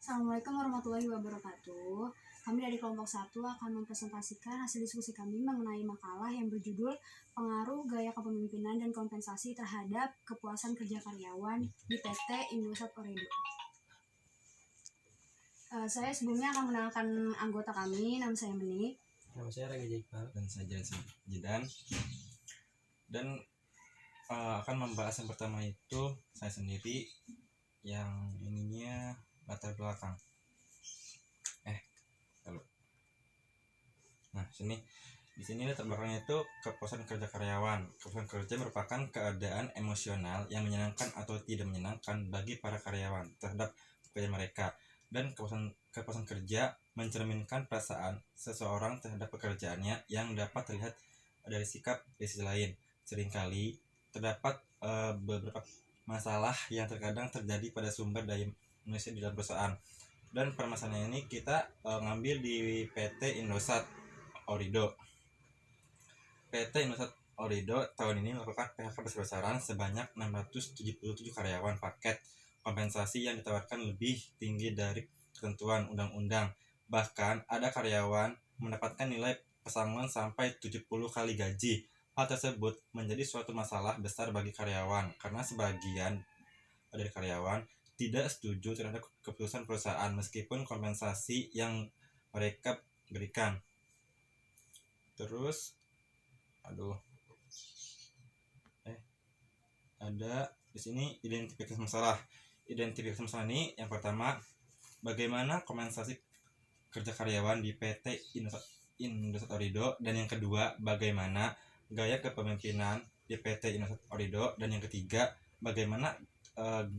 Assalamualaikum warahmatullahi wabarakatuh. Kami dari kelompok 1 akan mempresentasikan hasil diskusi kami mengenai makalah yang berjudul Pengaruh Gaya Kepemimpinan dan Kompensasi Terhadap Kepuasan Kerja Karyawan di PT Indosat Ooredoo. Saya sebelumnya akan mengenalkan anggota kami. Nama saya Menik. Nama saya Rega Iqbal. Dan saya Jidan. Dan akan membahas yang pertama itu saya sendiri, yang ininya latar belakang. Nah, di sini latar belakangnya itu kepuasan kerja karyawan. Kepuasan kerja merupakan keadaan emosional yang menyenangkan atau tidak menyenangkan bagi para karyawan terhadap pekerjaan mereka. Dan kepuasan kerja mencerminkan perasaan seseorang terhadap pekerjaannya yang dapat terlihat dari sikap di sisi lain. Seringkali terdapat beberapa masalah yang terkadang terjadi pada sumber daya manusia di dalam perusahaan. Dan permasalahan ini kita ngambil di PT Indosat Ooredoo. PT Indosat Ooredoo tahun ini melakukan PHK besar-besaran sebanyak 677 karyawan. Paket kompensasi yang ditawarkan lebih tinggi dari ketentuan undang-undang. Bahkan ada karyawan mendapatkan nilai pesangon sampai 70 kali gaji. Hal tersebut menjadi suatu masalah besar bagi karyawan karena sebagian dari karyawan tidak setuju terhadap keputusan perusahaan meskipun kompensasi yang mereka berikan. Terus ada di sini identifikasi masalah. Identifikasi masalah ini yang pertama, bagaimana kompensasi kerja karyawan di PT Indosat Ooredoo, dan yang kedua, bagaimana gaya kepemimpinan di PT Indosat Ooredoo, dan yang ketiga, bagaimana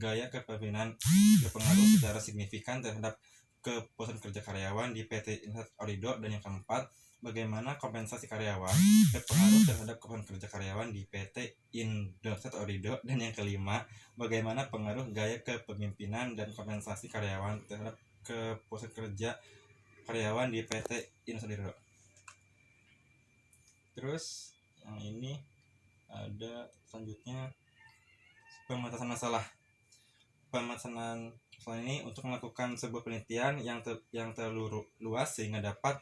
gaya kepemimpinan berpengaruh secara signifikan terhadap kepuasan kerja karyawan di PT Indosat Ooredoo, dan yang keempat, bagaimana kompensasi karyawan berpengaruh terhadap kepuasan kerja karyawan di PT Indosat Ooredoo, dan yang kelima, bagaimana pengaruh gaya kepemimpinan dan kompensasi karyawan terhadap kepuasan kerja karyawan di PT Indosat Ooredoo. Terus yang ini ada selanjutnya pematasan masalah. Pematasan masalah ini untuk melakukan sebuah penelitian yang terlalu luas sehingga dapat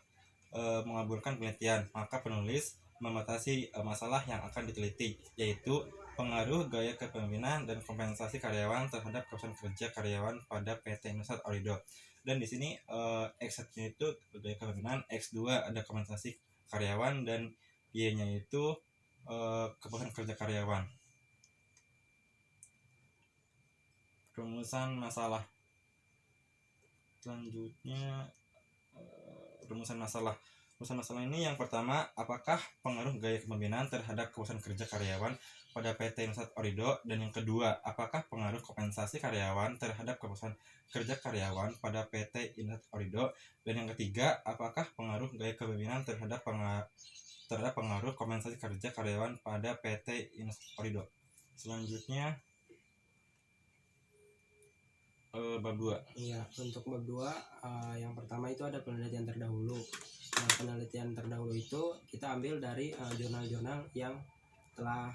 mengaburkan penelitian, maka penulis mematasi masalah yang akan diteliti, yaitu pengaruh gaya kepemimpinan dan kompensasi karyawan terhadap kepuasan kerja karyawan pada PT Indosat Ooredoo. Dan di sini X1 itu gaya kepemimpinan, X2 ada kompensasi karyawan, dan Y-nya itu kepuasan kerja karyawan. Rumusan masalah. Selanjutnya rumusan masalah. Rumusan masalah ini yang pertama, apakah pengaruh gaya kepemimpinan terhadap kepuasan kerja karyawan pada PT Indosat Ooredoo, dan yang kedua, apakah pengaruh kompensasi karyawan terhadap kepuasan kerja karyawan pada PT Indosat Ooredoo, dan yang ketiga, apakah pengaruh gaya kepemimpinan terhadap pengaruh kompensasi kerja karyawan pada PT Indosat Ooredoo. Selanjutnya bab 2. Iya, untuk bab 2 yang pertama itu ada penelitian terdahulu. Nah, penelitian terdahulu itu kita ambil dari jurnal-jurnal yang telah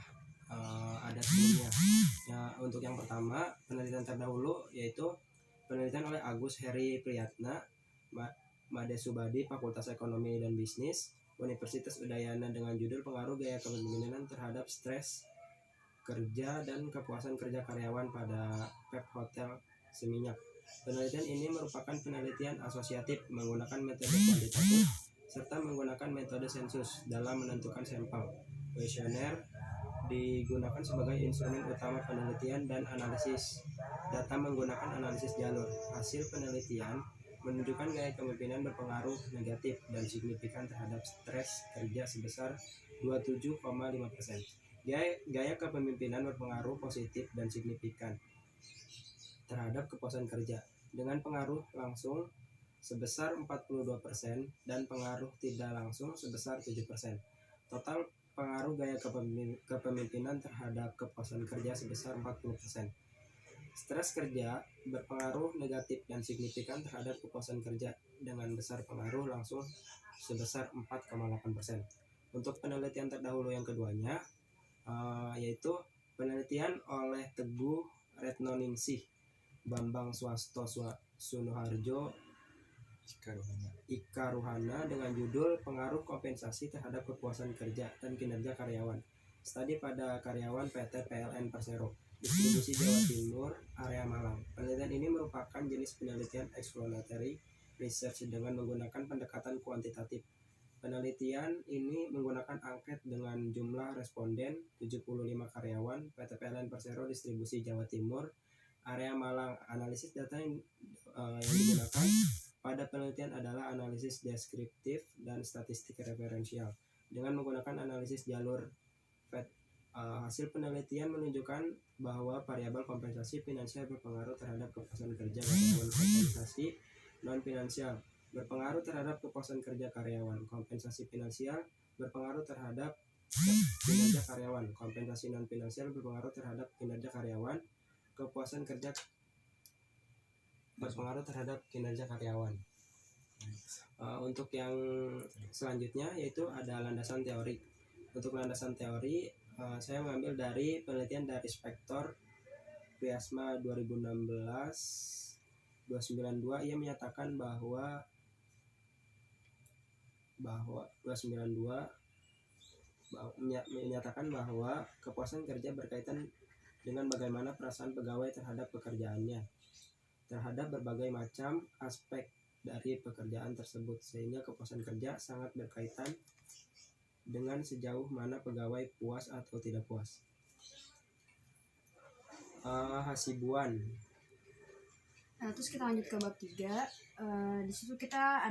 ada sebelumnya. Ya, untuk yang pertama, penelitian terdahulu yaitu penelitian oleh Agus Heri Priyatna, Made Subadi, Fakultas Ekonomi dan Bisnis, Universitas Udayana, dengan judul Pengaruh Gaya Kepemimpinan Terhadap Stres Kerja dan Kepuasan Kerja Karyawan pada Pep Hotel Seminyak. Penelitian ini merupakan penelitian asosiatif menggunakan metode kuantitatif serta menggunakan metode sensus dalam menentukan sampel. Kuesioner digunakan sebagai instrumen utama penelitian dan analisis data menggunakan analisis jalur. Hasil penelitian menunjukkan gaya kepemimpinan berpengaruh negatif dan signifikan terhadap stres kerja sebesar 27,5%. Gaya kepemimpinan berpengaruh positif dan signifikan terhadap kepuasan kerja dengan pengaruh langsung sebesar 42% dan pengaruh tidak langsung sebesar 7%. Total pengaruh gaya kepemimpinan terhadap kepuasan kerja sebesar 40%. Stres kerja berpengaruh negatif dan signifikan terhadap kepuasan kerja dengan besar pengaruh langsung sebesar 4,8%. Untuk penelitian terdahulu yang keduanya yaitu penelitian oleh Teguh Retnoningsih, Bambang Sunoharjo Karuhana. Ika Ruhana dengan judul Pengaruh Kompensasi Terhadap Kepuasan Kerja dan Kinerja Karyawan. Studi pada karyawan PT PLN Persero, distribusi Jawa Timur, area Malang. Penelitian ini merupakan jenis penelitian exploratory research dengan menggunakan pendekatan kuantitatif. Penelitian ini menggunakan angket dengan jumlah responden 75 karyawan PT PLN Persero, distribusi Jawa Timur, area Malang. Analisis data yang digunakan pada penelitian adalah analisis deskriptif dan statistik referensial dengan menggunakan analisis jalur FED. Hasil penelitian menunjukkan bahwa variabel kompensasi finansial berpengaruh terhadap kepuasan kerja karyawan. Kompensasi non finansial berpengaruh terhadap kepuasan kerja karyawan. Kompensasi finansial berpengaruh terhadap kinerja karyawan. Kompensasi non finansial berpengaruh terhadap kinerja karyawan. Kepuasan kerja berpengaruh terhadap kinerja karyawan. Untuk yang selanjutnya yaitu ada landasan teori. Untuk landasan teori saya mengambil dari penelitian dari Spektor Priasma 2016-292. Ia menyatakan bahwa 292 menyatakan bahwa kepuasan kerja berkaitan dengan bagaimana perasaan pegawai terhadap pekerjaannya, terhadap berbagai macam aspek dari pekerjaan tersebut, sehingga kepuasan kerja sangat berkaitan dengan sejauh mana pegawai puas atau tidak puas. Hasibuan. Nah, terus kita lanjut ke bab 3. Di situ kita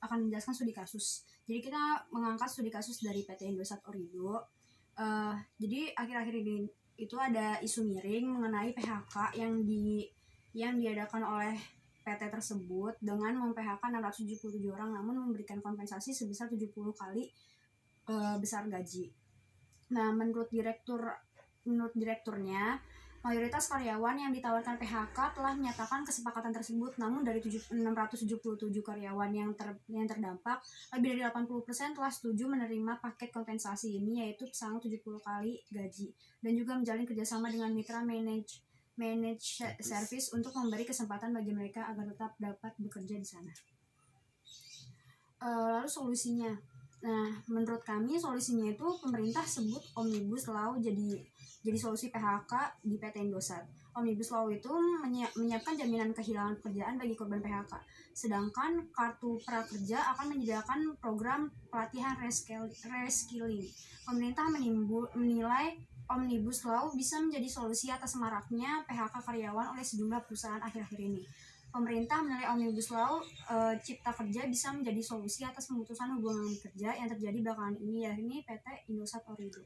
akan menjelaskan studi kasus. Jadi kita mengangkat studi kasus dari PT Indosat Origo. Jadi akhir-akhir ini itu ada isu miring mengenai PHK yang diadakan oleh PT tersebut dengan mem-PHK 677 orang namun memberikan kompensasi sebesar 70 kali besar gaji. Nah, menurut direkturnya, mayoritas karyawan yang ditawarkan PHK telah menyatakan kesepakatan tersebut, namun dari 677 karyawan yang terdampak, lebih dari 80% telah setuju menerima paket kompensasi ini, yaitu pesangon 70 kali gaji, dan juga menjalin kerjasama dengan mitra manage service untuk memberi kesempatan bagi mereka agar tetap dapat bekerja di sana. Lalu solusinya. Nah, menurut kami solusinya itu pemerintah sebut Omnibus Law jadi solusi PHK di PT Indosat. Omnibus Law itu menyiapkan jaminan kehilangan pekerjaan bagi korban PHK. Sedangkan Kartu Prakerja akan menyediakan program pelatihan reskilling. Pemerintah menilai Omnibus Law bisa menjadi solusi atas maraknya PHK karyawan oleh sejumlah perusahaan akhir-akhir ini. Pemerintah menilai Omnibus Law Cipta Kerja bisa menjadi solusi atas pemutusan hubungan kerja yang terjadi belakangan ini, yakni PT Indosat Origo.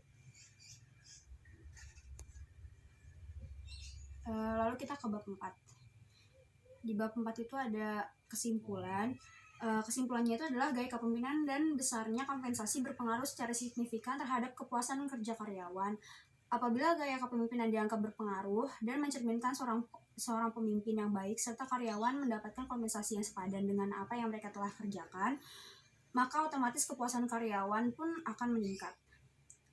Lalu kita ke bab 4. Di bab 4 itu ada kesimpulan. Kesimpulannya itu adalah gaya kepemimpinan dan besarnya kompensasi berpengaruh secara signifikan terhadap kepuasan kerja karyawan. Apabila gaya kepemimpinan dianggap berpengaruh dan mencerminkan seorang pemimpin yang baik serta karyawan mendapatkan kompensasi yang sepadan dengan apa yang mereka telah kerjakan, maka otomatis kepuasan karyawan pun akan meningkat.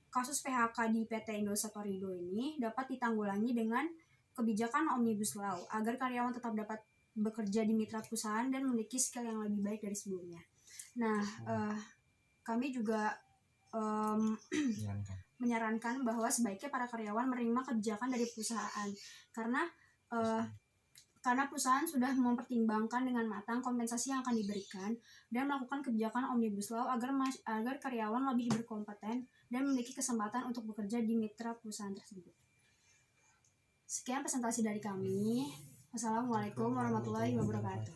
Kasus PHK di PT Indosat Origo ini dapat ditanggulangi dengan kebijakan Omnibus Law agar karyawan tetap dapat bekerja di mitra perusahaan dan memiliki skill yang lebih baik dari sebelumnya. Nah, kami juga menyarankan bahwa sebaiknya para karyawan menerima kebijakan dari perusahaan karena perusahaan sudah mempertimbangkan dengan matang kompensasi yang akan diberikan dan melakukan kebijakan Omnibus Law agar karyawan lebih berkompeten dan memiliki kesempatan untuk bekerja di mitra perusahaan tersebut. Sekian presentasi dari kami. Wassalamualaikum warahmatullahi wabarakatuh.